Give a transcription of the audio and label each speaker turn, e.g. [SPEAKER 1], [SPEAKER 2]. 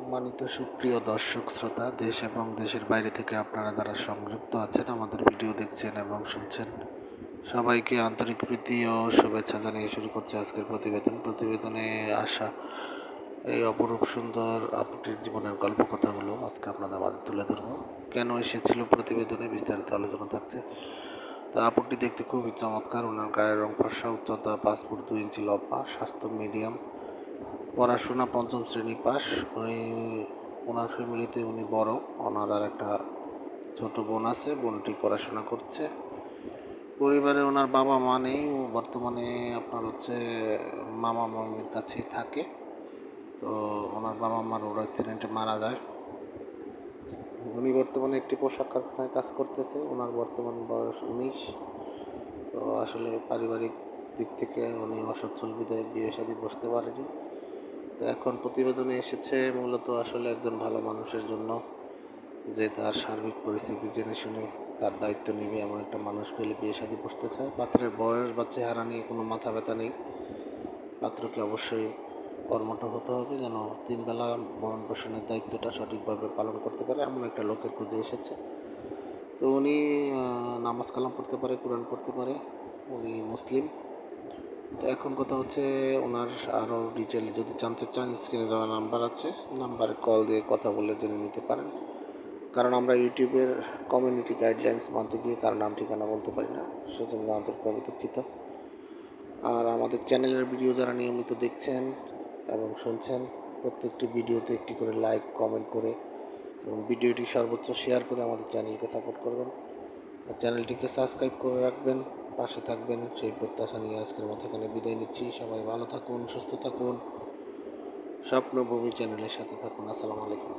[SPEAKER 1] সম্মানিত সুপ্রিয় দর্শক শ্রোতা, দেশ এবং দেশের বাইরে থেকে আপনারা যারা সংযুক্ত আছেন, আমাদের ভিডিও দেখছেন এবং শুনছেন, সবাইকে আন্তরিক প্রীতি ও শুভেচ্ছা জানিয়ে শুরু করছে আজকের প্রতিবেদনে আসা এই অপরূপ সুন্দর আপুটির জীবনের গল্প কথাগুলো আজকে আপনাদের মাঝে তুলে ধরবো। কেন এসেছিল প্রতিবেদনে বিস্তারিত আলোচনা থাকছে। তা আপুটি দেখতে খুবই চমৎকার। ওনার গায়ের রং ফর্সা, উচ্চতা 5 ফুট 2 ইঞ্চি লম্বা, স্বাস্থ্য মিডিয়াম, পড়াশোনা 5ম শ্রেণী পাস। ওনার ফ্যামিলিতে উনি বড়। ওনার আর একটা ছোট বোন আছে, বোনটি পড়াশোনা করছে। পরিবারে ওনার বাবা মা নেই, ও বর্তমানে আপনার মামা মামির কাছেই থাকে। তো ওনার বাবা মার ওর অ্যাক্সিডেন্টে মারা যায়। উনি বর্তমানে একটি পোশাক কারখানায় কাজ করতেছে। ওনার বর্তমান বয়স 19। তো আসলে পারিবারিক দিক থেকে উনি অসচ্ছল বিদায় বিয়ে শাদী বসতে পারেনি। তো এখন প্রতিবেদনে এসেছে মূলত আসলে একজন ভালো মানুষের জন্য, যে তার সার্বিক পরিস্থিতি জেনে শুনে তার দায়িত্ব নিবে এমন একটা মানুষ পেলে বিয়ে শাদী বসতে চায়। পাত্রের বয়স বা চেহারা নিয়ে কোনো মাথা ব্যথা নেই। পাত্রকে অবশ্যই কর্মঠ হতে হবে, যেন 3 বেলা ভরণ পোষণের দায়িত্বটা সঠিকভাবে পালন করতে পারে, এমন একটা লোকের খুঁজে এসেছে। তো উনি নামাজ কালাম পড়তে পারে, কোরআন পড়তে পারে, উনি মুসলিম। তো এখন কথা হচ্ছে, ওনার আরও ডিটেল যদি জানতে চান, স্ক্রিনে দেওয়া নাম্বার আছে, নাম্বারে কল দিয়ে কথা বলে জেনে নিতে পারেন। কারণ আমরা ইউটিউবের কমিউনিটি গাইডলাইন্স মানতে গিয়ে কার নাম ঠিকানা বলতে পারি না, সেজন্য আন্তরিকভাবে দুঃখিত। আর আমাদের চ্যানেলের ভিডিও যারা নিয়মিত দেখছেন এবং শুনছেন, প্রত্যেকটি ভিডিওতে একটি করে লাইক কমেন্ট করে এবং ভিডিওটি সর্বোচ্চ শেয়ার করে আমাদের চ্যানেলকে সাপোর্ট করবেন আর চ্যানেলটিকে সাবস্ক্রাইব করে রাখবেন, পাশে থাকবেন, সেই প্রত্যাশা নিয়ে আজকের মতো এখানে বিদায় নিচ্ছি। সবাই ভালো থাকুন, সুস্থ থাকুন, স্বপ্নভূমি চ্যানেলের সাথে থাকুন। আসসালামু আলাইকুম।